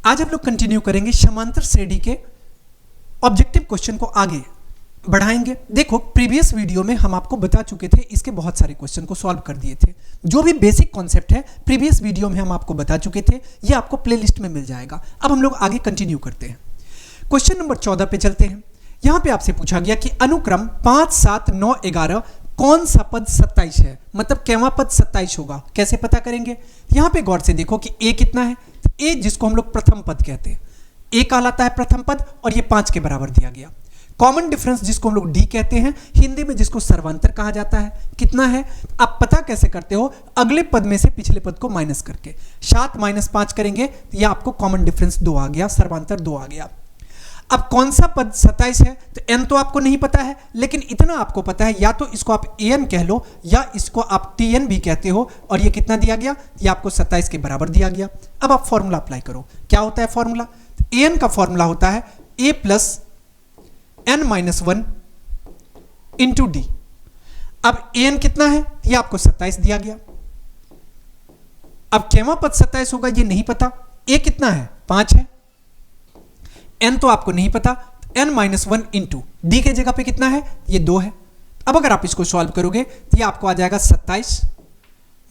आज हम लोग कंटिन्यू करेंगे समांतर श्रेणी के ऑब्जेक्टिव क्वेश्चन को आगे बढ़ाएंगे। देखो प्रीवियस वीडियो में हम आपको बता चुके थे, इसके बहुत सारे क्वेश्चन को सॉल्व कर दिए थे। जो भी बेसिक कॉन्सेप्ट है प्रीवियस वीडियो में हम आपको बता चुके थे, ये आपको प्लेलिस्ट में मिल जाएगा। अब हम लोग आगे कंटिन्यू करते हैं। क्वेश्चन नंबर 14 पे चलते हैं। यहाँ पे आपसे पूछा गया कि अनुक्रम 5, 7, 9, 11 कौन सा पद 27 है, मतलब केवा पद 27 होगा, कैसे पता करेंगे। यहाँ पे गौर से देखो कि ए कितना है, ए जिसको हम लोग प्रथम पद कहते हैं, ए कहलाता है प्रथम पद और ये 5 के बराबर दिया गया। कॉमन डिफरेंस जिसको हम लोग डी कहते हैं, हिंदी में जिसको सर्वांतर कहा जाता है, कितना है। आप पता कैसे करते हो, अगले पद में से पिछले पद को माइनस करके 7 - 5 करेंगे तो यह आपको कॉमन डिफरेंस 2 आ गया, सर्वांतर 2 आ गया। अब कौन सा पद 27 है, तो n तो आपको नहीं पता है, लेकिन इतना आपको पता है, या तो इसको आप an कह लो या इसको आप tn भी कहते हो, और ये कितना दिया गया, ये आपको 27 के बराबर दिया गया। अब आप फॉर्मूला अप्लाई करो। क्या होता है फॉर्मूला, an का फॉर्मूला होता है a + n - 1 इंटू डी। अब an कितना है, ये आपको 27 दिया गया। अब केवा पद 27 होगा ये नहीं पता, a कितना है 5 है, n तो आपको नहीं पता, n - 1 इंटू डी के जगह पे कितना है, ये 2 है। अब अगर आप इसको सॉल्व करोगे तो ये आपको आ जाएगा 27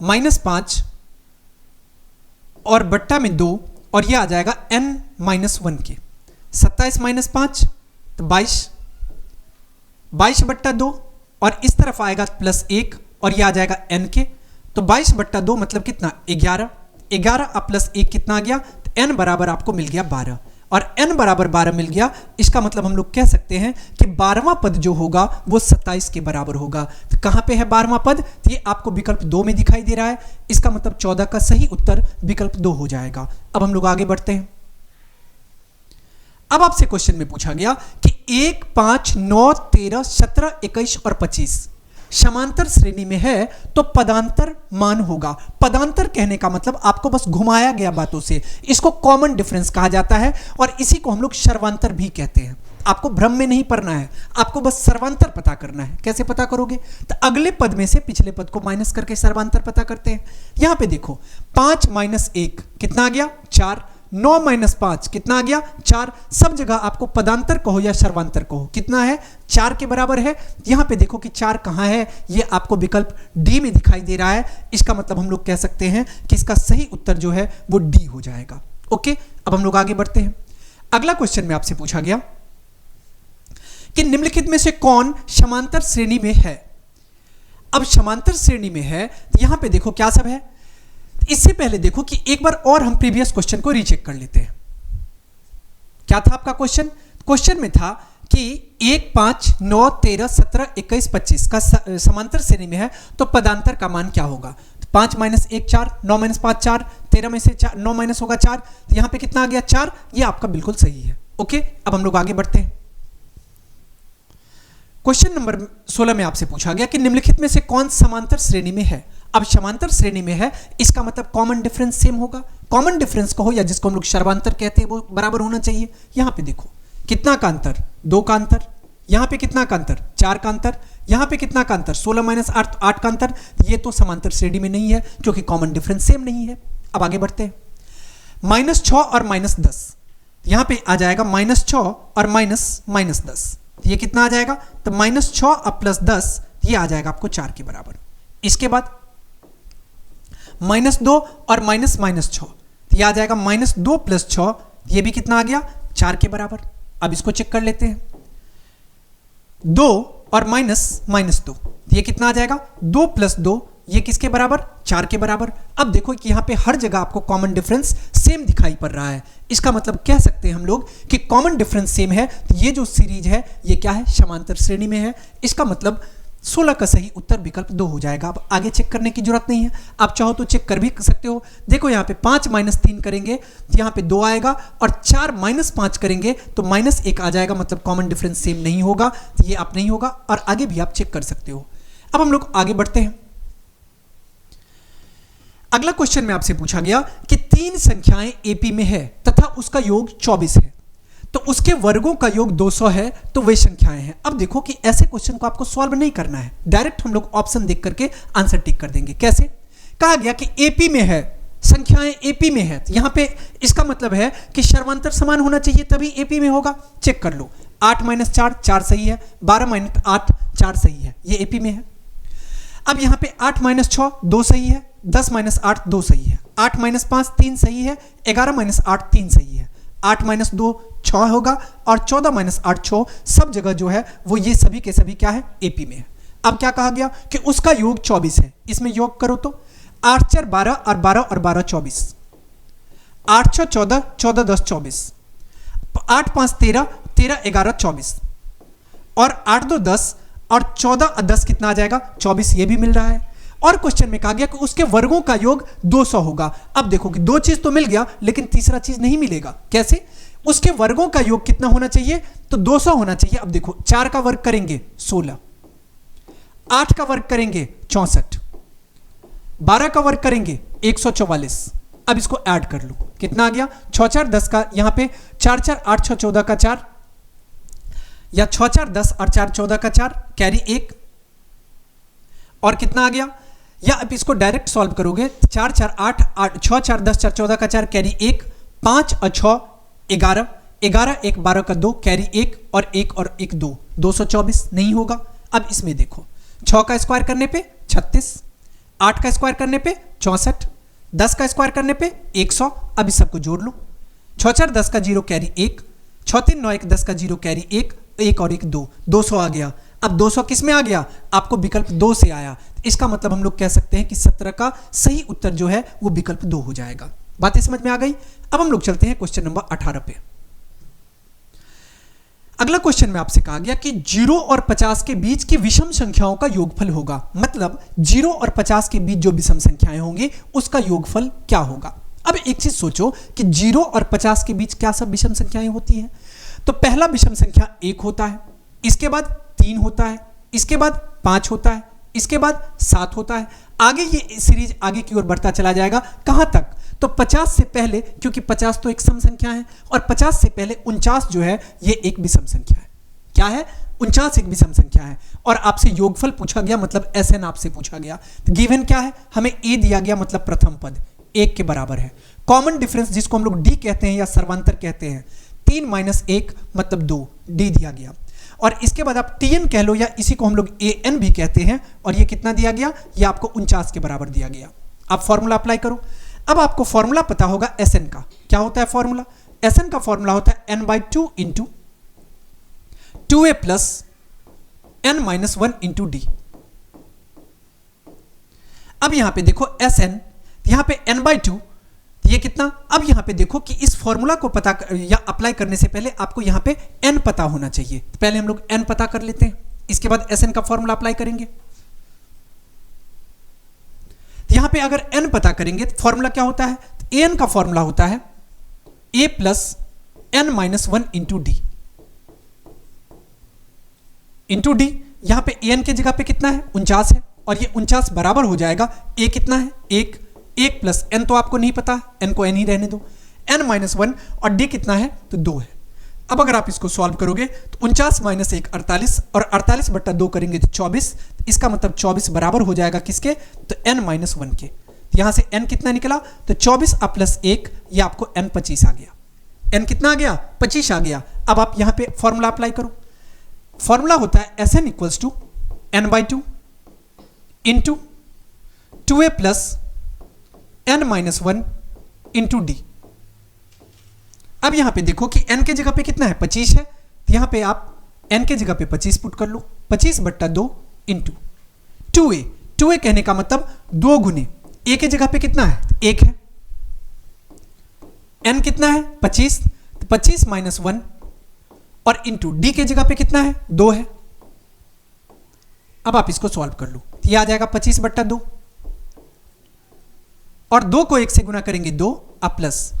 - 5 और बट्टा में 2, और ये आ जाएगा n - 1 के। 27 - 5 तो 22, 22 बट्टा 2, और इस तरफ आएगा +1 और ये आ जाएगा n के। तो 22 बट्टा 2 मतलब कितना, 11, 11 अब +1 कितना आ गया, तो n बराबर आपको मिल गया 12, और n बराबर 12 मिल गया। इसका मतलब हम लोग कह सकते हैं कि 12वां पद जो होगा वो 27 के बराबर होगा। तो कहां पे है 12वां पद, तो ये आपको विकल्प 2 में दिखाई दे रहा है। इसका मतलब 14 का सही उत्तर विकल्प 2 हो जाएगा। अब हम लोग आगे बढ़ते हैं। अब आपसे क्वेश्चन में पूछा गया कि 1, 5, 9, 13, 17, 21 और 25 समांतर श्रेणी में है तो पदांतर मान होगा। पदांतर कहने का मतलब आपको बस घुमाया गया बातों से, इसको कॉमन डिफरेंस कहा जाता है, और इसी को हम लोग सर्वांतर भी कहते हैं। आपको भ्रम में नहीं पड़ना है, आपको बस सर्वांतर पता करना है। कैसे पता करोगे, तो अगले पद में से पिछले पद को माइनस करके सर्वांतर पता करते हैं। यहां पे देखो 5 - 1 कितना आ गया, 4, 9 - 5 कितना आ गया, 4। सब जगह आपको पदांतर कहो या सर्वांतर कहो, कितना है, 4 के बराबर है। यहां पे देखो कि 4 कहां है, ये आपको विकल्प डी में दिखाई दे रहा है। इसका मतलब हम लोग कह सकते हैं कि इसका सही उत्तर जो है वो डी हो जाएगा। ओके, अब हम लोग आगे बढ़ते हैं। अगला क्वेश्चन में आपसे पूछा गया कि निम्नलिखित में से कौन समांतर श्रेणी में है। अब समांतर श्रेणी में है तो यहां पे देखो क्या सब है। इससे पहले देखो कि एक बार और हम प्रीवियस क्वेश्चन को रीचेक कर लेते हैं। क्या था आपका क्वेश्चन, क्वेश्चन में था कि 1, 5, 9, 13, 17, 21, 25 का समांतर श्रेणी में है तो पदांतर का मान क्या होगा। 5 - 1 4, 9 - 5 4, 13 में से 4 9 माइनस होगा 4, तो यहां पे कितना आ गया 4। ये आपका बिल्कुल सही है। ओके, अब हम लोग आगे बढ़ते हैं। क्वेश्चन नंबर 16 में आपसे पूछा गया कि निम्नलिखित में से कौन समांतर श्रेणी में है। अब समांतर श्रेणी में है, इसका मतलब कॉमन डिफरेंस सेम होगा। कॉमन डिफरेंस कहो या जिसको हम लोग सर्वांतर कहते हैं वो बराबर होना चाहिए। यहां पे देखो कितना का अंतर, 2 का अंतर। यहां पे कितना का अंतर, 4 का अंतर। यहां पे कितना का अंतर, 16 - 8 8 का अंतर। ये तो समांतर श्रेणी में नहीं है क्योंकि कॉमन डिफरेंस सेम नहीं है। अब आगे बढ़ते हैं। -6 और -10, यहां पे आ जाएगा -6 और -10। ये कितना आ जाएगा, तो -6 अब +10 ये आ जाएगा आपको 4 के बराबर। इसके बाद -2 और -6, ये आ जाएगा -2 + 6, ये भी कितना आ गया 4 के बराबर। अब इसको चेक कर लेते हैं। 2 और -2, ये कितना आ जाएगा, 2 + 2, ये किसके बराबर, 4 के बराबर। अब देखो कि यहां पे हर जगह आपको कॉमन डिफरेंस सेम दिखाई पड़ रहा है। इसका मतलब कह सकते हैं हम लोग कि कॉमन डिफरेंस सेम है, तो ये जो सीरीज है ये क्या है, समांतर श्रेणी में है। इसका मतलब 16 का सही उत्तर विकल्प 2 हो जाएगा। अब आगे चेक करने की जरूरत नहीं है, आप चाहो तो चेक कर भी सकते हो। देखो यहाँ पे 5 - 3 करेंगे तो यहाँ पे 2 आएगा, और 4 - 5 करेंगे तो -1 आ जाएगा, मतलब कॉमन डिफरेंस सेम नहीं होगा, तो ये आप नहीं होगा। और आगे भी आप चेक कर सकते हो। अब हम लोग आगे बढ़ते हैं। अगला क्वेश्चन में आपसे पूछा गया कि 3 संख्याएं एपी में है तथा उसका योग 24 है, तो उसके वर्गों का योग 200 है, तो वे संख्याएं हैं। अब देखो कि ऐसे क्वेश्चन को आपको सॉल्व नहीं करना है, डायरेक्ट हम लोग ऑप्शन देख करके आंसर टिक कर देंगे। कैसे, कहा गया कि एपी में है संख्याएं एपी में है, यहां पे इसका मतलब है कि सर्वांतर समान होना चाहिए तभी एपी में होगा। चेक कर लो, 8 माइनस 4 4 सही है, 12 माइनस 8 4 सही है, ये एपी में है। अब यहां पे 8 माइनस 6 2 सही है, 10 माइनस 8 2 सही है, 8 माइनस 5 3 सही है, 11 माइनस 8 3 सही है, 8 माइनस 2 6 होगा और 14 माइनस 8 6, सब जगह जो है वो ये सभी के सभी क्या है, एपी में है। अब क्या कहा गया कि उसका योग 24 है, इसमें योग करो तो 8 4 12 और 12 और 12 24, 8 6 14 14 10 24, 8 5 13 13 11 24 और 8 2 10 और 14 और 10 कितना आ जाएगा 24, ये भी मिल रहा है। और क्वेश्चन में कहा गया कि उसके वर्गों का योग 200 होगा। अब देखो कि दो चीज तो मिल गया लेकिन तीसरा चीज नहीं मिलेगा, कैसे? उसके वर्गों का योग कितना होना चाहिए, तो 200 होना चाहिए। अब देखो 4 का वर्ग करेंगे 16, 8 का वर्ग करेंगे 64, 12 का वर्ग करेंगे 144। अब इसको ऐड कर लो, कितना आ गया 6 4 10 का, यहां पे 4 4 8 6 14 का 4, या 6 4 10 और 4 14 का 4 कैरी 1, और कितना आ गया, या अब इसको डायरेक्ट सॉल्व करोगे 4 4 8 8 6 4 10 4 14 का 4 कैरी 1, 5 और 6 11 11 1 12 का 2 कैरी 1 और 1 2 224 नहीं होगा। अब इसमें देखो 6 का स्क्वायर करने पे 36, 8 का स्क्वायर करने पे 64, 10 का स्क्वायर करने पे 100। अब इस सबको जोड़ लो, 6 4 10 का 0 कैरी 1, 6 3 9 1 10 का 0 कैरी 1, 1 और 1 2, 200 आ गया। अब 200 किस में आ गया, आपको विकल्प 2 से आया। इसका मतलब हम लोग कह सकते हैं कि 17 का सही उत्तर जो है वो विकल्प 2 हो जाएगा। बातें समझ में आ गई। अब हम लोग चलते हैं क्वेश्चन नंबर 18 पे। अगला क्वेश्चन में आपसे कहा गया कि 0 और 50 के बीच की विषम संख्याओं का योगफल होगा, मतलब 0 और 50 के बीच जो विषम संख्याएं होंगी उसका योगफल क्या होगा। अब एक चीज सोचो कि 0 और 50 के बीच क्या सब विषम संख्याएं होती हैं। तो पहला विषम संख्या 1 होता है, इसके बाद 3 होता है, इसके बाद 5 होता है, इसके बाद 7 होता है। आगे ये सीरीज आगे की ओर बढ़ता चला जाएगा, कहां तक, तो 50 से पहले, क्योंकि 50 तो एक सम संख्या है और 50 से पहले 49 जो है ये एक विषम संख्या है। क्या है, 49 एक विषम संख्या है। और आपसे योगफल पूछा गया, मतलब SN आपसे पूछा गया। तो गिवन क्या है, हमें A दिया गया, मतलब प्रथम पद 1 के बराबर है। कॉमन डिफरेंस जिसको हम लोग D कहते हैं या सर्वांतर कहते हैं, 3 - 1 मतलब 2, D दिया गया। और इसके बाद आप TN कह लो या इसी को हम लोग AN भी कहते हैं, और ये कितना दिया गया, ये आपको 49 के बराबर दिया गया। आप फॉर्मूला अप्लाई करो। अब आपको फॉर्मूला पता होगा SN का। क्या होता है फॉर्मूला, SN का फॉर्मूला होता है n/2 into 2a plus n-1 into D। अब यहां पे देखो SN, यहां पे n/2, ये कितना। अब यहां पे देखो कि इस फॉर्मूला को पता या अप्लाई करने से पहले आपको यहां पे n पता होना चाहिए। तो पहले हम लोग n पता कर लेते हैं, इसके बाद SN का फॉर्मूला अप्लाई करेंगे। तो यहां पे अगर n पता करेंगे तो फॉर्मूला क्या होता है, तो an का फॉर्मूला होता है a plus n-1 into D into D। यहां पे an के जगह पे कितना है, 49 है, और ये 49 बराबर हो जाएगा a कितना है, 1 प्लस n तो आपको नहीं पता, n को n ही रहने दो, n-1 और d कितना है, तो 2 है। अब अगर आप इसको सॉल्व करोगे तो 49 - 1 48, और 48/2 करेंगे तो 24। इसका मतलब 24 बराबर हो जाएगा किसके, तो n-1 के। यहां से n कितना निकला, तो 24 प्लस 1, ये आपको n 25 आ गया। n कितना आ गया, 25 आ गया। अब आप यहां पे फॉर्मूला अप्लाई करो। फॉर्मूला होता है SN equals to n/2 into 2a plus n-1 into D। अब यहां पे देखो कि n के जगह पे कितना है, 25 है, तो यहां पे आप n के जगह पे 25 पुट कर लो, 25/2 इंटू 2a कहने का मतलब 2 गुने a के जगह पे कितना है, 1 है, n कितना है 25, तो 25 - 1 और इंटू d के जगह पे कितना है, 2 है। अब आप इसको सॉल्व कर लो, तो ये आ जाएगा 25/2, और 2 को 1 से गुना करेंगे 2, अब प्लस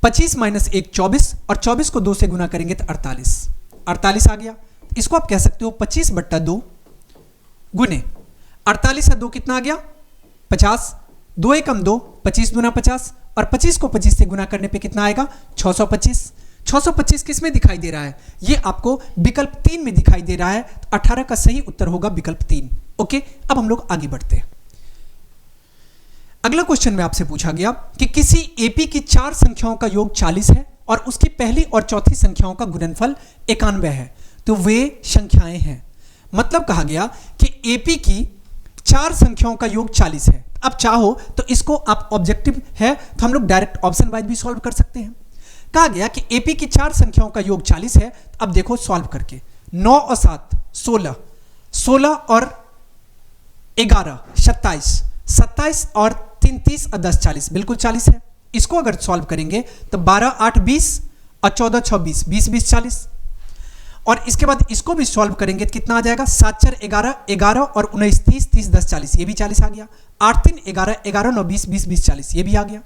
25 - 1 24, और 24 को 2 से गुना करेंगे तो 48 आ गया। इसको आप कह सकते हो 25/2 गुने 48 से 2 कितना आ गया, 50, 2 एकम 2, 25 दूना 50, और 25 को 25 से गुना करने पे कितना आएगा, 625। 625 किस में दिखाई दे रहा है, ये आपको विकल्प 3 में दिखाई दे रहा है। तो 18 का सही उत्तर होगा विकल्प 3। ओके, अब हम लोग आगे बढ़ते हैं। अगला क्वेश्चन में आपसे पूछा गया कि किसी एपी की 4 संख्याओं का योग 40 है और उसकी पहली और चौथी संख्याओं का गुणनफल 91 है, तो वे संख्याएं हैं। मतलब कहा गया कि एपी की 4 संख्याओं का योग 40 है। अब चाहो तो इसको आप ऑब्जेक्टिव है तो हम लोग डायरेक्ट ऑप्शन वाइज भी सॉल्व कर सकते हैं। कहा गया कि एपी की 4 संख्याओं का योग 40 है। अब देखो सॉल्व करके 9 और 7 16, 16 और 11 27, 27 और 3 30 और 10 40, बिल्कुल 40 है। इसको अगर सॉल्व करेंगे तो 12 8 20 और 14 26, 20 20 40। और इसके बाद इसको भी सॉल्व करेंगे तो कितना आ जाएगा, 7 4 11, 11 और 19 30, 30 10 40, ये भी 40 आ गया। 8 3 11, 11 9 20, 20 20 40, ये भी आ गया।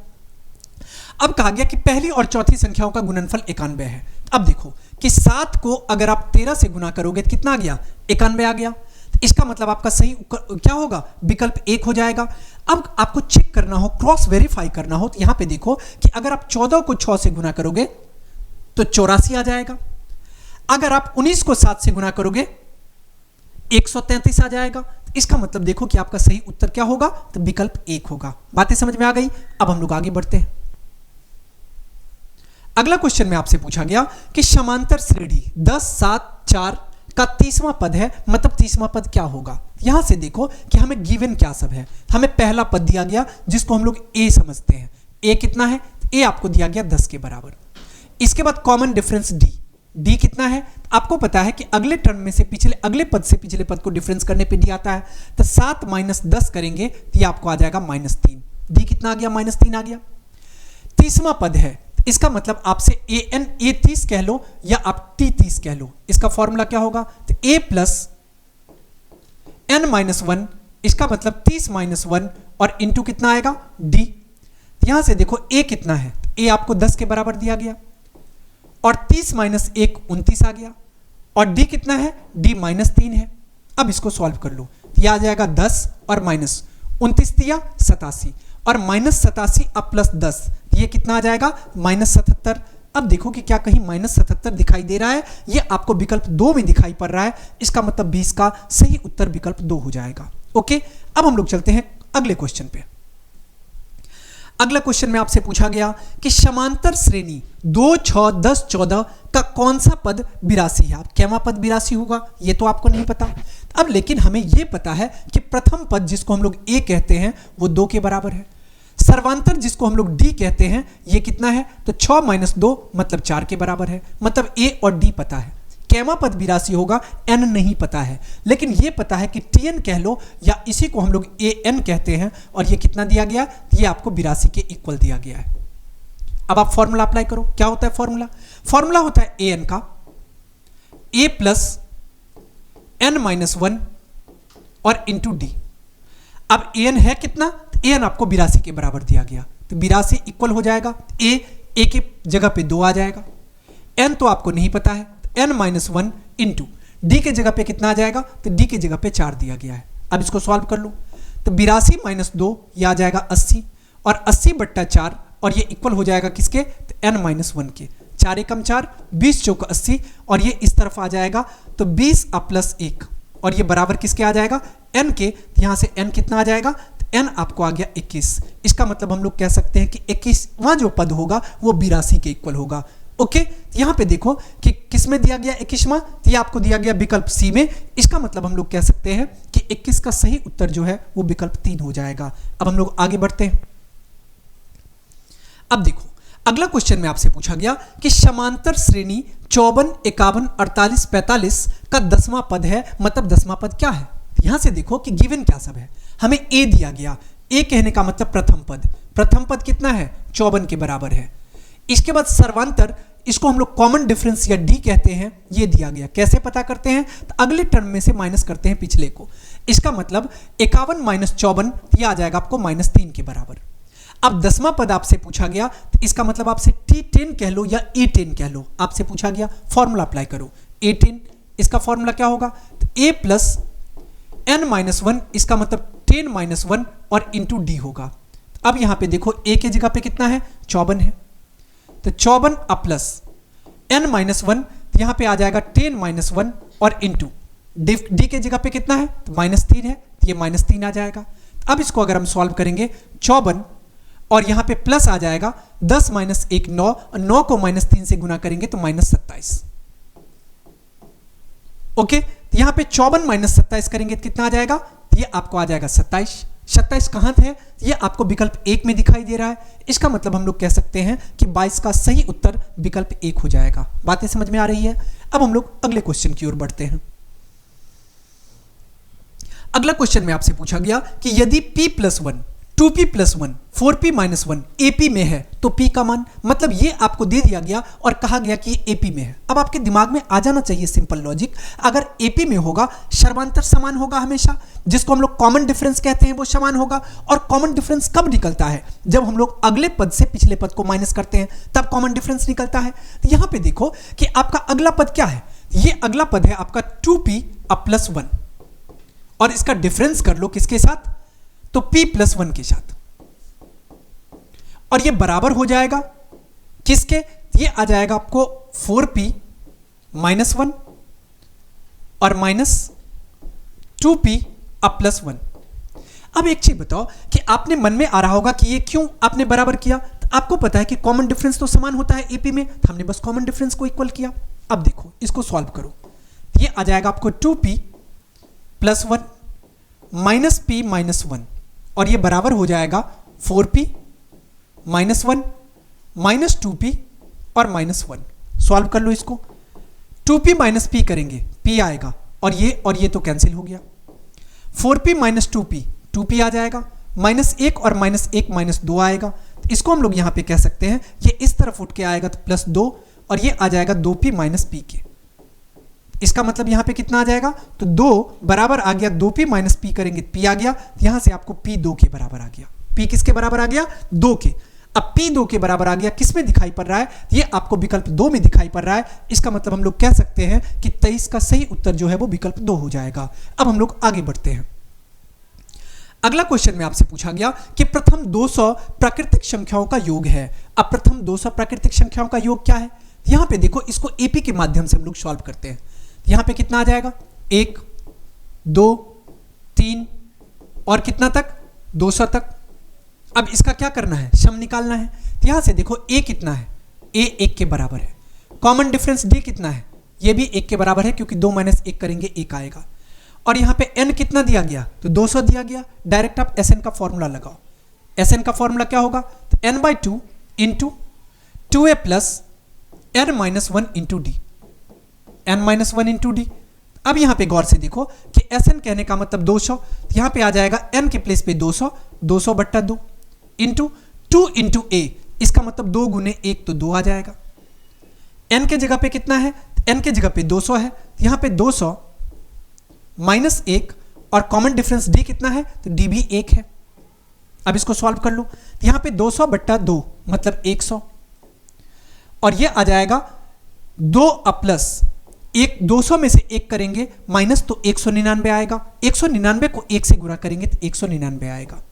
अब कहा गया कि पहली और चौथी संख्याओं का गुणनफल 91 है। अब देखो कि 7 को अगर आप 13 से गुना करोगे तो कितना आ गया, 91 आ गया। इसका मतलब आपका सही क्या होगा, विकल्प 1 हो जाएगा। अब आपको चेक करना हो, क्रॉस वेरीफाई करना हो, तो यहां पे देखो कि अगर आप 14 को 6 से गुना करोगे तो 84 आ जाएगा। अगर आप 19 को 7 से गुना करोगे 133 आ जाएगा। इसका मतलब देखो कि आपका सही उत्तर क्या होगा, तो विकल्प 1 होगा। बातें समझ में आ गई। अब हम लोग आगे बढ़ते हैं। अगला क्वेश्चन में आपसे पूछा गया कि समांतर श्रेणी 10 7 4 का 30वां पद है, मतलब 30वां पद क्या होगा। यहां से देखो कि हमें गिवन क्या सब है। हमें पहला पद दिया गया जिसको हम लोग ए समझते हैं। ए कितना है, ए आपको दिया गया 10 के बराबर। इसके बाद कॉमन डिफरेंस डी, डी कितना है आपको पता है कि अगले टर्म में से पिछले अगले पद से पिछले पद को डिफरेंस करने पे डी आता है। तो 7 - 10 करेंगे तो ये आपको आ जाएगा -3। डी कितना आ गया, -3 आ गया। 30वां पद है, इसका मतलब आपसे an a 30 कह लो या आप t 30 कह लो। इसका फॉर्मूला क्या होगा, तो a प्लस n - 1, इसका मतलब 30 - 1 और इंटू कितना आएगा d। यहां से देखो a कितना है, a आपको 10 के बराबर दिया गया और 30 - 1 29 आ गया और d कितना है, d -3 है। अब इसको सॉल्व कर लो, यह आ जाएगा 10 और माइनस 29 दिया 87 और -87 अब +10, ये कितना आ जाएगा -77। अब देखो कि क्या कहीं -77 दिखाई दे रहा है, ये आपको विकल्प 2 में दिखाई पड़ रहा है। इसका मतलब 20 का सही उत्तर विकल्प 2 हो जाएगा। ओके, अब हम लोग चलते हैं अगले क्वेश्चन पे। अगला क्वेश्चन में आपसे पूछा गया कि समांतर श्रेणी 2 6 10 14 का कौन सा पद 82 है। अब कैवा पद 82 होगा ये तो आपको नहीं पता। अब लेकिन हमें यह पता है कि प्रथम पद जिसको हम लोग ए कहते हैं वो 2 के बराबर है। सर्वांतर जिसको हम लोग डी कहते हैं ये कितना है, तो 6 - 2 मतलब 4 के बराबर है। मतलब ए और डी पता है। कैवा पद 82 होगा, एन नहीं पता है, लेकिन ये पता है कि टी एन कह लो या इसी को हम लोग ए एन कहते हैं। और ये कितना दिया गया, ये आपको 82 के इक्वल दिया गया है। अब आप फॉर्मूला अप्लाई करो। क्या होता है फॉर्मूला, फॉर्मूला होता है ए एन का ए प्लस n - 1 और इंटू डी। अब ए एन है कितना, ए एन आपको 82 के बराबर दिया गया, तो 82 इक्वल हो जाएगा ए की जगह पे 2 आ जाएगा। एन तो आपको नहीं पता है, n - 1 इंटू डी के जगह पे कितना आ जाएगा, तो डी के जगह पे 4 दिया गया है। अब इसको सॉल्व कर लो, तो 82 - 2 ये आ जाएगा 80 और 80/4 और ये इक्वल हो जाएगा किसके, तो n - 1 के। 4 एकम 4, 20 चौक 80 और ये इस तरफ आ जाएगा तो 20 + 1 और ये बराबर किसके आ जाएगा, n के। यहां से n कितना आ जाएगा, n आपको आ गया 21। इसका मतलब हम लोग कह सकते हैं कि 21वां जो पद होगा वो 82 के इक्वल होगा। ओके, यहां पे देखो कि किसमें दिया गया 21वां, तो ये आपको दिया गया विकल्प सी में। इसका मतलब हम लोग कह सकते हैं कि 21 का सही उत्तर जो है वो विकल्प 3 हो जाएगा। अब हम लोग आगे बढ़ते हैं। अब देखो अगला क्वेश्चन में आपसे पूछा गया कि समांतर श्रेणी 54 51 48 45 का 10वां पद है, मतलब 10वां पद क्या है। यहां से देखो कि गिवन क्या सब है। हमें ए दिया गया, ए कहने का मतलब प्रथम पद। प्रथम पद कितना है, 54 के बराबर है। इसके बाद सर्वांतर, इसको हम लोग कॉमन डिफरेंस या डी कहते हैं, ये दिया गया। कैसे पता करते हैं, तो अगले टर्म में से माइनस करते हैं पिछले को। इसका मतलब 51 - 54 ये आ जाएगा आपको -3 के बराबर। अब 10वां पद आपसे पूछा गया, तो इसका मतलब आपसे T10 कह लो या E10 कह लो, आपसे पूछा गया। फॉर्मूला अप्लाई करो, A10 इसका फॉर्मूला क्या होगा, तो A प्लस n - 1 इसका मतलब 10 - 1 और इंटू डी होगा। अब यहां पे देखो a के जगह पे कितना है, 54 है, तो 54 अब प्लस n - 1 यहां पे आ जाएगा 10 - 1 और इंटू डी के जगह पे कितना है, तो -3 है, तो ये -3 आ जाएगा। अब इसको अगर हम सॉल्व करेंगे 54 और यहां पे प्लस आ जाएगा 10 माइनस 1 9, 9 को माइनस 3 से गुना करेंगे तो माइनस 27। ओके, तो यहां पे 54 माइनस 27 करेंगे तो कितना आ जाएगा, ये आपको आ जाएगा 27। 27 कहां है, ये आपको विकल्प 1 में दिखाई दे रहा है। इसका मतलब हम लोग कह सकते हैं कि 22 का सही उत्तर विकल्प 1 हो जाएगा। बातें समझ में आ रही है। अब हम लोग अगले क्वेश्चन की ओर बढ़ते हैं। अगला क्वेश्चन में आपसे पूछा गया कि यदि p+1 2p+1 4p-1 AP में है तो p का मान, मतलब ये आपको दे दिया गया और कहा गया कि AP में है। अब आपके दिमाग में आ जाना चाहिए सिंपल लॉजिक, अगर AP में होगा सर्वांतर समान होगा हमेशा, जिसको हम लोग कॉमन डिफरेंस कहते हैं वो समान होगा। और कॉमन डिफरेंस कब निकलता है, जब हम लोग अगले पद से पिछले पद को माइनस करते हैं तब कॉमन डिफरेंस निकलता है। तो यहां पर देखो कि आपका अगला पद क्या है, ये अगला पद है आपका 2p+1 और इसका डिफरेंस कर लो किसके साथ, तो p+1 के साथ, और ये बराबर हो जाएगा किसके, ये आ जाएगा आपको 4p-1 और -2p+1। अब एक चीज बताओ कि आपने मन में आ रहा होगा कि ये क्यों आपने बराबर किया, तो आपको पता है कि कॉमन डिफरेंस तो समान होता है AP में, तो हमने बस कॉमन डिफरेंस को इक्वल किया। अब देखो इसको सॉल्व करो, ये आ जाएगा आपको 2p+1 -p-1 और ये बराबर हो जाएगा 4p-1 -2p और -1। सॉल्व कर लो इसको, 2p माइनस p करेंगे p आएगा और ये तो कैंसिल हो गया। 4p -2p 2p आ जाएगा, -1 और -1 -2 आएगा। इसको हम लोग यहां पे कह सकते हैं ये इस तरफ उठ के आएगा तो +2 और ये आ जाएगा 2p - p के। इसका मतलब यहां पे कितना आ जाएगा, तो 2 बराबर आ गया 2p - p करेंगे तो p आ गया, यहां से आपको p 2 के बराबर आ गया। p किसके बराबर आ गया, 2 के। अब p 2 के बराबर आ गया, किस में दिखाई पड़ रहा है, ये आपको विकल्प 2 में दिखाई पड़ रहा है। इसका मतलब हम लोग कह सकते हैं कि 23 का सही उत्तर जो है वो विकल्प 2 हो जाएगा। अब हम लोग आगे बढ़ते हैं। अगला क्वेश्चन में आपसे पूछा गया कि प्रथम 200 प्राकृतिक संख्याओं का योग है। अब प्रथम 200 प्राकृतिक संख्याओं का योग क्या है, यहां पे देखो इसको AP के माध्यम से हम लोग सॉल्व करते हैं। यहां पे कितना आ जाएगा, 1 2 3 और कितना तक, 200 तक। अब इसका क्या करना है, सम निकालना है। तो यहां से देखो a कितना है, a 1 के बराबर है। कॉमन डिफरेंस d कितना है, ये भी 1 के बराबर है क्योंकि 2 - 1 करेंगे 1 आएगा। और यहां पे n कितना दिया गया, तो 200 दिया गया। डायरेक्ट आप Sn का फॉर्मूला लगाओ। Sn का फॉर्मूला क्या होगा, तो n/2 into 2a plus n-1 into d, n-1 into D. अब यहां पे गौर से देखो कि Sn कहने का मतलब 200, यहां पे आ जाएगा n के प्लेस पे 200, 200/2 इंटू 2 इंटू a, इसका मतलब 2 गुने 1 तो 2 आ जाएगा। n के जगह पे कितना है, n के जगह पे 200 है, यहां पे 200 -1 और कॉमन डिफरेंस d कितना है, तो d भी 1 है। अब इसको सॉल्व कर लो, यहां पे 200/2 मतलब 100 और ये आ जाएगा 2 प्लस 1, 200 में से 1 करेंगे माइनस तो 199 आएगा। 199 को 1 से गुणा करेंगे तो 199 आएगा।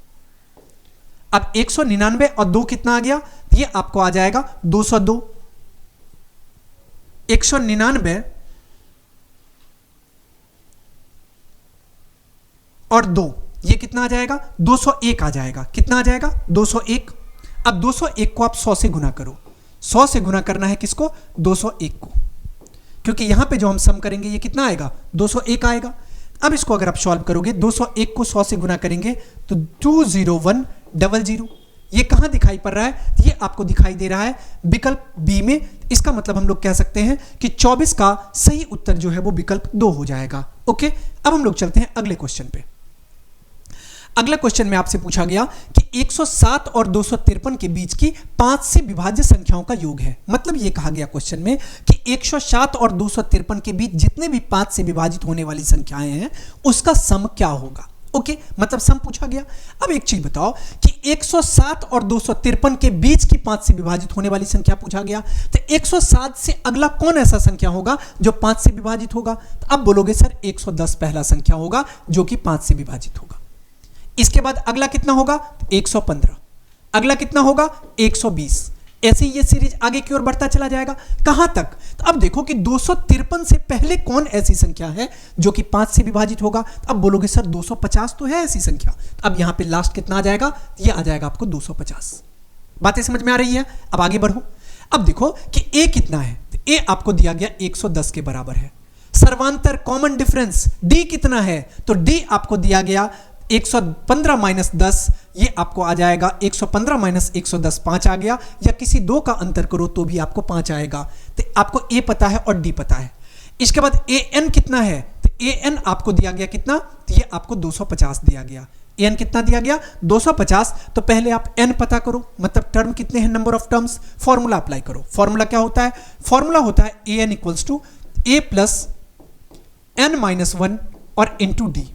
अब 199 और 2 कितना आ गया, ये आपको आ जाएगा 202। 199 और 2 ये कितना आ जाएगा, 201 आ जाएगा। कितना आ जाएगा, 201। अब 201 को आप 100 से गुना करो। 100 से गुना करना है किसको, 201 को, क्योंकि यहां पे जो हम सम करेंगे ये कितना आएगा, 201 आएगा। अब इसको अगर आप सॉल्व करोगे 201 को 100 से गुना करेंगे तो 20100। ये कहां दिखाई पड़ रहा है, ये आपको दिखाई दे रहा है विकल्प बी में। इसका मतलब हम लोग कह सकते हैं कि 24 का सही उत्तर जो है वो विकल्प 2 हो जाएगा। ओके, अब हम लोग चलते हैं अगले क्वेश्चन पे। अगला क्वेश्चन में आपसे पूछा गया कि 107 और 253 के बीच की 5 से विभाज्य संख्याओं का योग है। मतलब ये कहा गया क्वेश्चन में कि 107 और 253 के बीच जितने भी 5 से विभाजित होने वाली संख्याएं हैं उसका सम क्या होगा। ओके, मतलब सम पूछा गया। अब एक चीज बताओ कि 107 और 253 के बीच की 5 से विभाजित होने वाली संख्या पूछा गया, तो 107 से अगला कौन ऐसा संख्या होगा जो 5 से विभाजित होगा। तो अब बोलोगे सर 110 पहला संख्या होगा जो कि 5 से विभाजित होगा। इसके बाद अगला कितना होगा, 115। अगला कितना होगा, 120। ऐसे ही ये सीरीज आगे की ओर बढ़ता चला जाएगा। कहां तक? तो अब देखो कि 253 से पहले कौन ऐसी संख्या है जो कि 5 से विभाजित होगा। अब बोलोगे सर 250 तो है ऐसी संख्या। अब यहां पे लास्ट कितना आ जाएगा? ये आ जाएगा आपको 250। बातें समझ में आ रही है? अब आगे बढ़ो। अब देखो कि a कितना है। तो a आपको दिया गया 110 के बराबर है। सर्वांतर कॉमन डिफरेंस d कितना है? तो d आपको दिया गया 115 माइनस 10, ये आपको आ जाएगा 115 माइनस 110 5 आ गया, या किसी दो का अंतर करो तो भी आपको 5 आएगा। तो आपको a पता है और d पता है। इसके बाद an कितना है? तो an आपको दिया गया कितना? तो ये आपको 250 दिया गया। an कितना दिया गया? 250। तो पहले आप n पता करो, मतलब टर्म कितने हैं, number of terms. Formula apply करो। फॉर्मूला क्या होता है? फॉर्मूला होता है an equals to a plus n minus 1 और इंटू डी।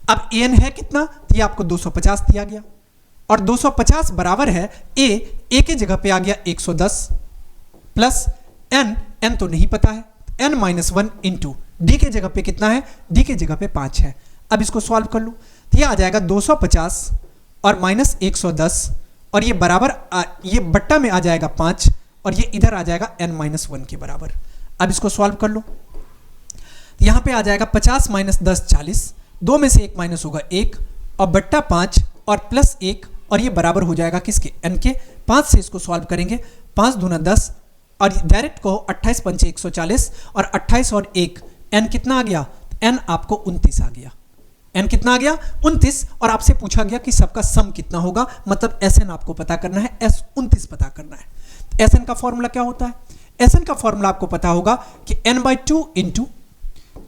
अब an है कितना? तो ये आपको 250 दिया गया, और 250 बराबर है a के जगह पे आ गया 110 प्लस n तो नहीं पता है, n माइनस 1 इंटू डी के जगह पे कितना है? डी के जगह पे 5 है। अब इसको सॉल्व कर लो तो ये आ जाएगा 250 और माइनस 110, और ये बराबर ये बट्टा में आ जाएगा 5, और ये इधर आ जाएगा n माइनस 1 के बराबर। अब इसको सॉल्व कर लो तो यहां पे आ जाएगा 50 माइनस 10 40, 2 में से 1 माइनस होगा 1, और बट्टा 5 और प्लस 1, और ये बराबर हो जाएगा किसके? n के। 5 से इसको सॉल्व करेंगे, 5 दूना 10, और डायरेक्ट को 28 पंचे 140, और 28 और 1 n कितना आ गया? n आपको 29 आ गया। n कितना आ गया? 29। और आपसे पूछा गया कि सबका सम कितना होगा, मतलब Sn आपको पता करना है, S29 पता करना है। Sn का फॉर्मूला क्या होता है? Sn का फॉर्मूला आपको पता होगा कि n/2 into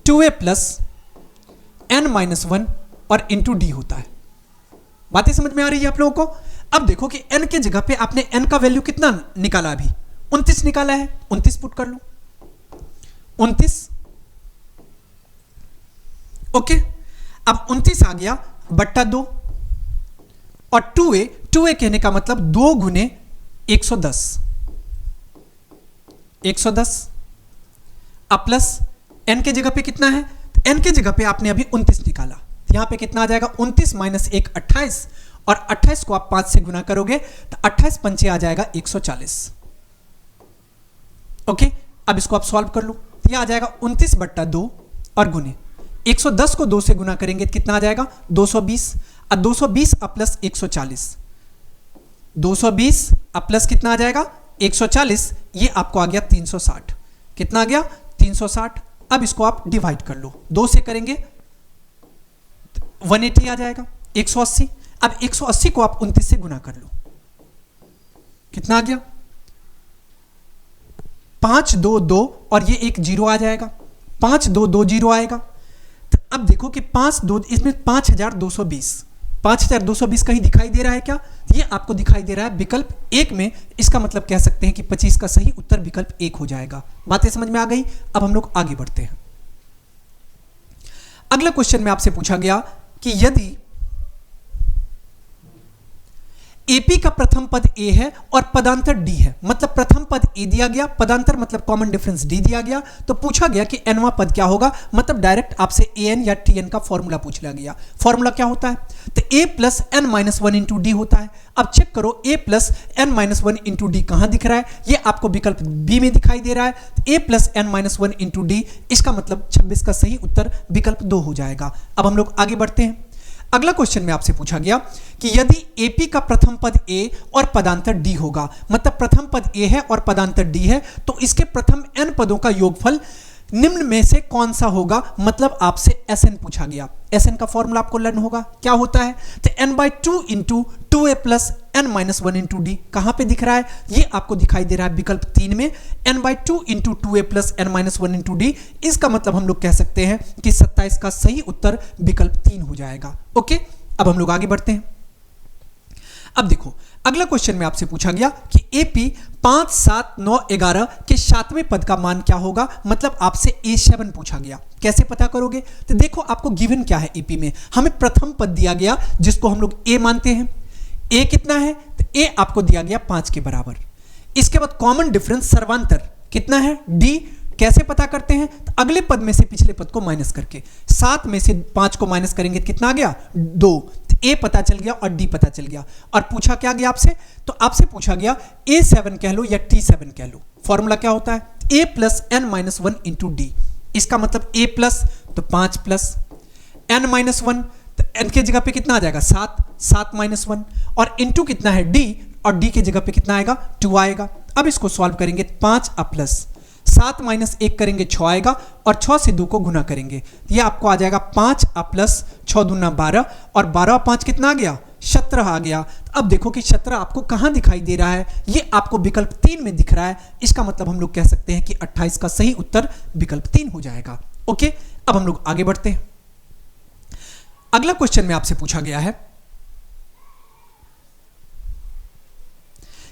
2a plus n minus 1 और इंटू डी होता है। बातें समझ में आ रही है आप लोगों को? अब देखो कि n के जगह पे आपने n का वैल्यू कितना निकाला? अभी 29 निकाला है। 29 पुट कर लो, 29। ओके, अब 29 आ गया बट्टा 2, और 2a कहने का मतलब 2 गुने 110, 110। अब प्लस n के जगह पे कितना है? n के जगह पे आपने अभी 29 निकाला, यहां पे कितना आ जाएगा? 29 माइनस 1 28, और 28 को आप 5 से गुना करोगे तो 28 पंचे आ जाएगा 140। ओके, अब इसको आप सॉल्व कर लो, ये आ जाएगा 29 बट्टा 2 और गुने 110 को 2 से गुना करेंगे तो कितना आ जाएगा? 220। अब 220 अब प्लस 140, 220 अब प्लस कितना आ जाएगा? 140, ये आपको आ गया 360। कितना आ गया? 360। अब इसको आप डिवाइड कर लो, 2 से करेंगे 180 आ जाएगा, 180। अब 180 को आप 29 से गुना कर लो, कितना आ गया? 5 2 2, और ये एक 0 आ जाएगा, 5 2 2 0 आएगा। तो अब देखो कि 5 2, इसमें 5220, 5220 कहीं दिखाई दे रहा है क्या? ये आपको दिखाई दे रहा है विकल्प 1 में। इसका मतलब कह सकते हैं कि 25 का सही उत्तर विकल्प 1 हो जाएगा। बातें समझ में आ गई? अब हम लोग आगे बढ़ते हैं। अगला क्वेश्चन में आपसे पूछा गया कि यदि एपी का प्रथम पद ए है और पदांतर डी है, मतलब प्रथम पद ए दिया गया, पदांतर मतलब कॉमन डिफरेंस डी दिया गया, तो पूछा गया कि एनवा पद क्या होगा, मतलब डायरेक्ट आपसे एन या टीएन का फॉर्मूला पूछ लिया गया। फॉर्मूला क्या होता है? तो A plus N minus 1 into D होता है। अब चेक करो A plus N minus 1 into D कहां दिख रहा है? ये आपको विकल्प बी में दिखाई दे रहा है। A plus N minus 1 into D, इसका मतलब 26 का सही उत्तर विकल्प 2 हो जाएगा। अब हम लोग आगे बढ़ते हैं। अगला क्वेश्चन में आपसे पूछा गया कि यदि एपी का प्रथम पद ए और पदांतर डी होगा, मतलब प्रथम पद ए है और पदांतर डी है, तो इसके प्रथम एन पदों का योगफल निम्न में से कौन सा होगा, मतलब आपसे एसएन पूछा गया। एसएन का फॉर्मूला आपको लर्न होगा, क्या होता है? तो n/2 into 2a plus n minus 1 into D कहां पे दिख रहा है? ये आपको दिखाई दे रहा है विकल्प 3 में, n/2 into 2a plus n minus 1 into D. इसका मतलब हम लोग कह सकते हैं कि 27 का सही उत्तर विकल्प 3 हो जाएगा। ओके, अब हम लोग आगे बढ़ते हैं। अब देखो अगला क्वेश्चन में आपसे पूछा गया कि एपी 5 7 9 11 के 7वें पद का मान क्या होगा, मतलब आपसे A7 पूछा गया। कैसे पता करोगे? तो देखो आपको गिवन क्या है एपी में, हमें प्रथम पद दिया गया जिसको हम लोग ए मानते हैं। ए कितना है? तो ए आपको दिया गया 5 के बराबर। इसके बाद कॉमन डिफरेंस सर्वांतर कितना है? डी। कैसे पता करते हैं? तो अगले पद में से पिछले पद को माइनस करके, 7 में से 5 को माइनस करेंगे तो कितना आ गया? 2। ए पता चल गया और डी पता चल गया। और पूछा क्या गया आपसे, तो आपसे पूछा गया A7 कह लो या T7 कह लो। फॉर्मूला क्या होता है, A plus n minus one into D. इसका मतलब A प्लस तो 5 प्लस n माइनस वन, तो n के जगह पे कितना आ जाएगा 7, 7 माइनस वन, और इंटू कितना है d, और d के जगह पे कितना आएगा 2 आएगा। अब इसको सॉल्व करेंगे 5 प्लस 7 माइनस 1 करेंगे 6 आएगा, और 6 से 2 को गुना करेंगे ये आपको आ जाएगा 5 प्लस 6 दूना 12, और 12 5 कितना आ गया 17 आ गया। अब देखो कि 17 आपको कहां दिखाई दे रहा है, ये आपको विकल्प 3 में दिख रहा है। इसका मतलब हम लोग कह सकते हैं कि 28 का सही उत्तर विकल्प 3 हो जाएगा। ओके, अब हम लोग आगे बढ़ते हैं। अगला क्वेश्चन में आपसे पूछा गया है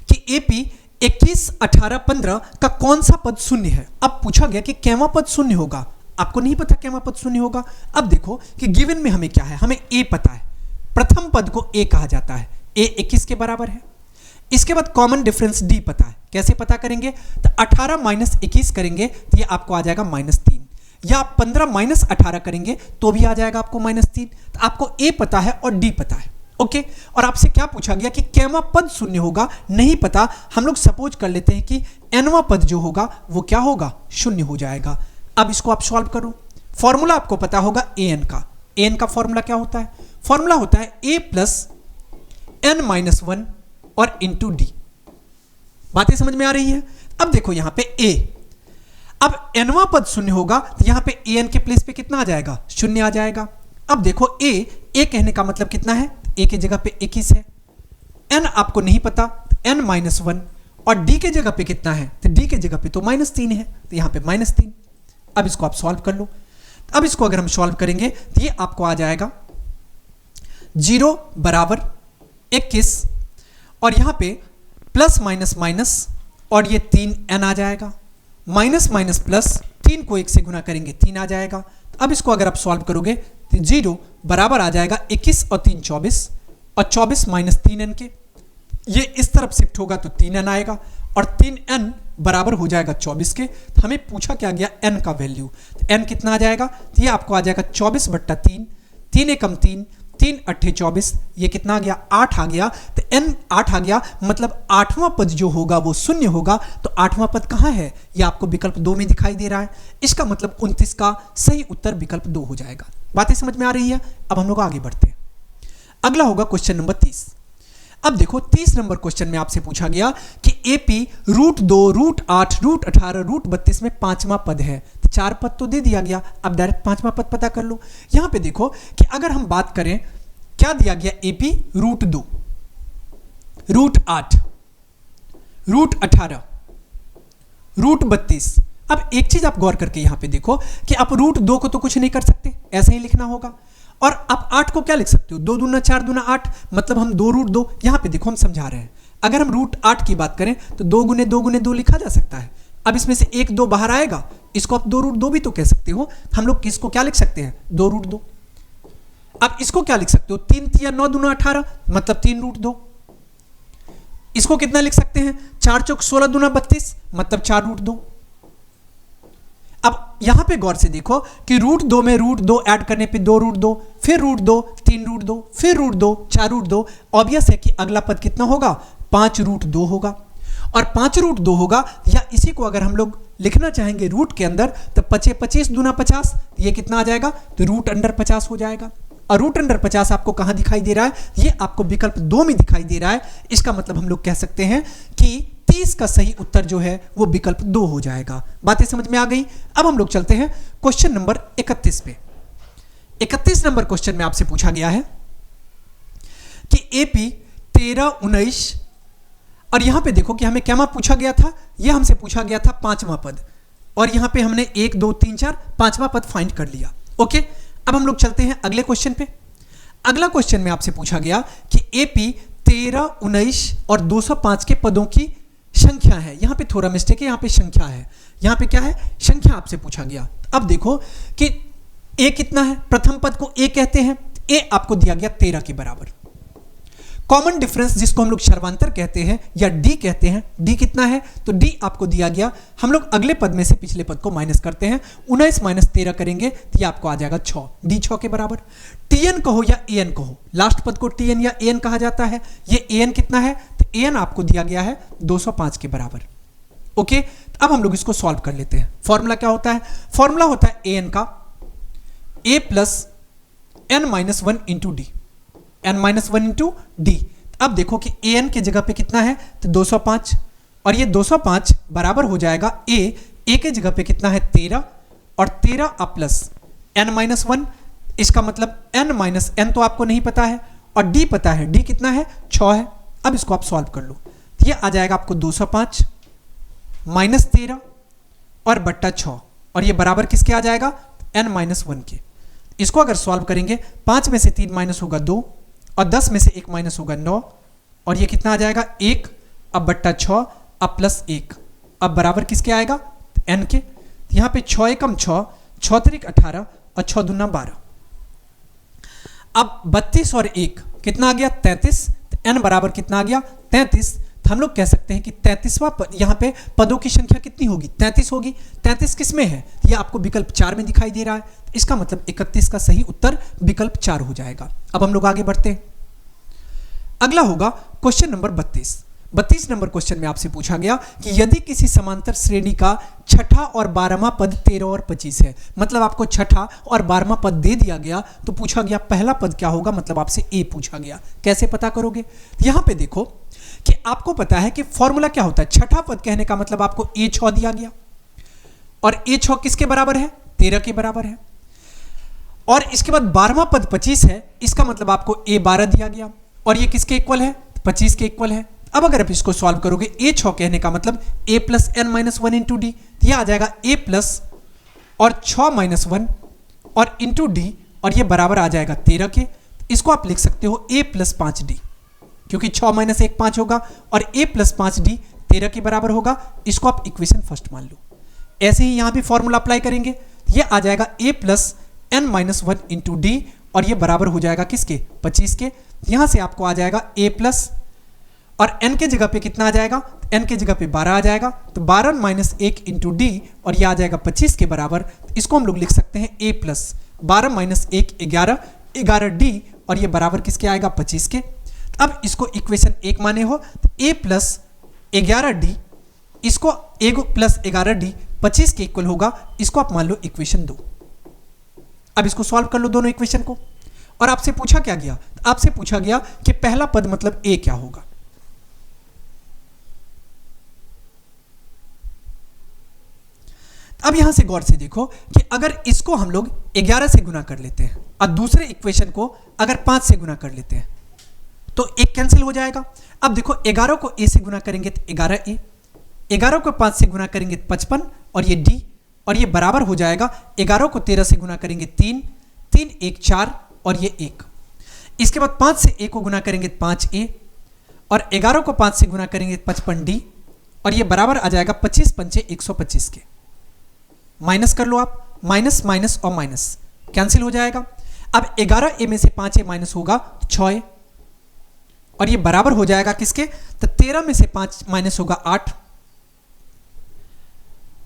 कि एपी 21, 18, 15 का कौन सा पद शून्य है। अब पूछा गया कि कैवा पद शून्य होगा, आपको नहीं पता कैवा पद शून्य होगा। अब देखो कि गिवन में हमें क्या है, हमें ए पता है, प्रथम पद को ए कहा जाता है, ए 21 के बराबर है। इसके बाद कॉमन डिफरेंस डी पता है, कैसे पता करेंगे, तो 18 माइनस 21 करेंगे तो ये आपको आ जाएगा -3, या 15 माइनस 18 करेंगे तो भी आ जाएगा आपको -3। तो आपको ए पता है और डी पता है। ओके, और आपसे क्या पूछा गया कि कैवा पद शून्य होगा, नहीं पता। हम लोग सपोज कर लेते हैं कि एनवा पद जो होगा वो क्या होगा, शून्य हो जाएगा। अब इसको आप सॉल्व करो। फॉर्मूला आपको पता होगा ए एन का। ए एन का फॉर्मूला क्या होता है, फॉर्मूला होता है ए प्लस n माइनस 1 और इंटू डी। बातें समझ में आ रही है। अब देखो यहां पे a, अब nवा पद शून्य होगा तो यहां पे an के प्लेस पे कितना आ जाएगा, शून्य आ जाएगा। अब देखो a कहने का मतलब कितना है, a के जगह पे 21 है, n आपको नहीं पता n माइनस 1, और d के जगह पे कितना है, तो d के जगह पे तो -3 है, तो यहां पे -3। अब इसको आप सॉल्व कर लो। अब इसको अगर हम सॉल्व करेंगे तो ये आपको आ जाएगा 0 बराबर 21, और यहां पे प्लस माइनस माइनस, और ये 3n आ जाएगा, माइनस माइनस प्लस, 3 को 1 से गुना करेंगे 3 आ जाएगा। अब इसको अगर आप सॉल्व करोगे तो 0 बराबर आ जाएगा 21 और 3 24, और 24 माइनस 3n के, ये इस तरफ शिफ्ट होगा तो 3n आएगा, और 3n बराबर हो जाएगा 24 के। तो हमें पूछा क्या गया, n का वैल्यू। तो n कितना आ जाएगा, तो ये आपको आ जाएगा 24/3, 3 एकम 3, 3 अट्ठे 24, ये कितना आ गया 8 आ गया। तो n 8 आ गया, मतलब 8वां पद जो होगा वो शून्य होगा। तो 8वां पद कहाँ है, ये आपको विकल्प 2 में दिखाई दे रहा है। इसका मतलब 29 का सही उत्तर विकल्प 2 हो जाएगा। बातें समझ में आ रही है। अब हम लोग आगे बढ़ते हैं। अगला होगा क्वेश्चन नंबर 30। अब देखो 30 नंबर क्वेश्चन में आपसे पूछा गया कि एपी √2, √8, √18, √32 में 5वां पद है। तो 4 पद तो दे दिया गया, अब डायरेक्ट 5वां पद पता कर लो। यहां पे देखो कि अगर हम बात करें, क्या दिया गया, एपी √2, √8, √18, √32। अब एक चीज आप गौर करके यहां पे देखो कि आप √2 को तो कुछ नहीं कर सकते, ऐसे ही लिखना होगा। और आप 8 को क्या लिख सकते हो, 2 दूना 4 दूना 8, मतलब हम 2 √2। यहां पे देखो हम समझा रहे हैं, अगर हम √8 की बात करें तो 2 गुने 2 गुने 2 लिखा जा सकता है। अब इसमें से 1 2 बाहर आएगा, इसको आप 2 √2 भी तो कह सकते हो। हम लोग किसको क्या लिख सकते हैं, 2 √2। अब इसको क्या लिख सकते हो, 3 3 9 दूना 18, मतलब 3 √2। इसको कितना लिख सकते हैं, 4 चौक 16 दूना 32, मतलब 4 √2। अब यहां पे गौर से देखो कि √2 में √2 ऐड करने पे 2 √2, फिर √2, 3 √2, फिर √2, 4 √2। ऑब्वियस है कि अगला पद कितना होगा, 5 √2 होगा। और 5 √2 होगा, या इसी को अगर हम लोग लिखना चाहेंगे रूट के अंदर, तो 25 दूना 50, ये कितना आ जाएगा, तो √50 हो जाएगा। और √50 आपको कहां दिखाई दे रहा है, ये आपको विकल्प 2 में दिखाई दे रहा है। इसका मतलब हम लोग कह सकते हैं कि 30 का सही उत्तर जो है वो विकल्प 2 हो जाएगा। बातें समझ में आ गई। अब हम लोग चलते हैं क्वेश्चन नंबर 31 पे। 31 नंबर क्वेश्चन में आपसे पूछा गया है कि एपी 13, 19, और यहां पे देखो कि हमें क्या पूछा गया था, यह हमसे पूछा गया था 5वां पद, और यहां पे हमने 1 2 3 4 5वां पद फाइंड कर लिया। ओके, अब हम लोग चलते हैं अगले क्वेश्चन पे। अगला क्वेश्चन में आपसे पूछा गया कि एपी 13, 19 और 205 के पदों की संख्या है। यहां पे थोड़ा मिस्टेक है, यहां पे संख्या है, यहां पे क्या है, संख्या आपसे पूछा गया। अब देखो कि ए कितना है, प्रथम पद को ए कहते हैं, ए आपको दिया गया 13 के बराबर। कॉमन डिफरेंस जिसको हम लोग सर्वांतर कहते हैं या डी कहते हैं, डी कितना है, तो डी आपको दिया गया, हम लोग अगले पद में से पिछले पद को माइनस करते हैं, 19 माइनस 13 करेंगे तो ये आपको आ जाएगा 6, डी 6 के बराबर। टीएन कहो या एएन कहो, लास्ट पद को टीएन या एएन कहा जाता है, ये एएन कितना है, तो एएन आपको दिया गया है 205 के बराबर। ओके, अब हम लोग इसको सॉल्व कर लेते हैं। फॉर्मूला क्या होता है, फॉर्मूला होता है एएन का A plus N minus 1 into D, n minus 1 into D. अब देखो कि an के जगह पे कितना है, तो 205, और ये 205 बराबर हो जाएगा a के जगह पे कितना है 13, और 13 अब प्लस n माइनस 1, इसका मतलब n माइनस n तो आपको नहीं पता है, और d पता है, d कितना है 6 है। अब इसको आप सॉल्व कर लो, तो ये आ जाएगा आपको 205 माइनस 13 और बट्टा 6, और ये बराबर किसके आ जाएगा, n माइनस 1 के। इसको अगर सॉल्व करेंगे, 5 में से 3 माइनस होगा 2, और 10 में से 1 माइनस होगा 9, और ये कितना आ जाएगा 1, अब बट्टा 6, अब प्लस 1, अब बराबर किसके आएगा, n के। यहाँ पे 6 एकम 6, 6 त्रिक 18, और 6 दूना 12। अब 32 और 1 कितना आ गया 33, तो n बराबर कितना आ गया 33। तो हम लोग कह सकते हैं कि 33वां पद, यहाँ पे पदों की संख्या कितनी होगी 33 होगी। 33 किस में है, ये आपको विकल्प 4 में दिखाई दे रहा है, इसका मतलब 31 का सही उत्तर विकल्प 4 हो जाएगा। अब हम लोग आगे बढ़ते हैं, अगला होगा क्वेश्चन नंबर 32। 32 नंबर क्वेश्चन में आपसे पूछा गया कि यदि किसी समांतर श्रेणी का छठा और 12वां पद 13 और 25 है, मतलब आपको छठा और 12वां पद दे दिया गया, तो पूछा गया पहला पद क्या होगा, मतलब आपसे ए पूछा गया, कैसे पता करोगे। यहां पे देखो कि आपको पता है कि फॉर्मूला क्या होता है, छठा पद कहने का मतलब आपको a6 दिया गया, और a6 किसके बराबर है 13 के बराबर है, और इसके बाद 12वां पद 25 है, इसका मतलब आपको a12 दिया गया, और ये किसके इक्वल है 25 के इक्वल है। अब अगर आप इसको सॉल्व करोगे, a6 कहने का मतलब a plus n minus 1 into D, ये आ जाएगा a प्लस और 6 माइनस 1 और इंटू डी, और ये बराबर आ जाएगा 13 के। इसको आप लिख सकते हो a प्लस 5d, क्योंकि 6 माइनस 1 5 होगा, और a प्लस 5d 13 के बराबर होगा। इसको आप इक्वेशन फर्स्ट मान लो। ऐसे ही यहां भी फॉर्मूला अप्लाई करेंगे, ये आ जाएगा a plus n minus 1 into D, और ये बराबर हो जाएगा किसके 25 के। यहां से आपको आ जाएगा a प्लस, और n के जगह पे कितना आ जाएगा, n के जगह पे 12 आ जाएगा, तो 12 माइनस 1 इंटू डी, और ये आ जाएगा 25 के बराबर। इसको हम लोग लिख सकते हैं a प्लस 12 माइनस 1 11, 11 डी, और ये बराबर किसके आएगा 25 के। अब इसको इक्वेशन 1 माने हो, तो a प्लस 11 डी, इसको a प्लस 11 डी 25 के इक्वल होगा, इसको आप मान लो इक्वेशन 2। अब इसको सॉल्व कर लो दोनों इक्वेशन को, और आपसे पूछा क्या गया, आपसे पूछा गया कि पहला पद मतलब a क्या होगा। अब यहां से गौर से देखो कि अगर इसको हम लोग 11 से गुना कर लेते हैं, और दूसरे इक्वेशन को अगर 5 से गुना कर लेते हैं, तो एक कैंसिल हो जाएगा। अब देखो 11 को a से गुना करेंगे तो 11a, 11 को 5 से गुना करेंगे तो 55, और ये d, और ये बराबर हो जाएगा 11 को 13 से गुना करेंगे 3, 3 1 4, और ये 1। इसके बाद 5 से a को गुना करेंगे तो 5a, और 11 को 5 से गुना करेंगे तो 55d, और ये बराबर आ जाएगा 25 पंचे 125 के। माइनस कर लो आप, माइनस माइनस और माइनस कैंसिल हो जाएगा। अब 11a में से 5a माइनस होगा 6a, और ये बराबर हो जाएगा किसके, तो 13 में से 5 माइनस होगा 8,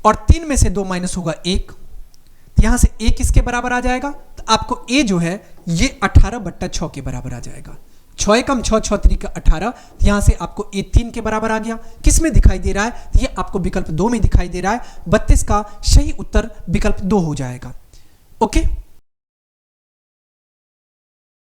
और 3 में से 2 माइनस होगा 1, तो यहां से a किसके बराबर आ जाएगा, तो आपको a जो है ये 18/6 के बराबर आ जाएगा। 6 एकम 6, 6 त्रिक 18, यहां से आपको a 3 के बराबर आ गया। किस में दिखाई दे रहा है, ये आपको विकल्प 2 में दिखाई दे रहा है। 32 का सही उत्तर विकल्प 2 हो जाएगा। ओके।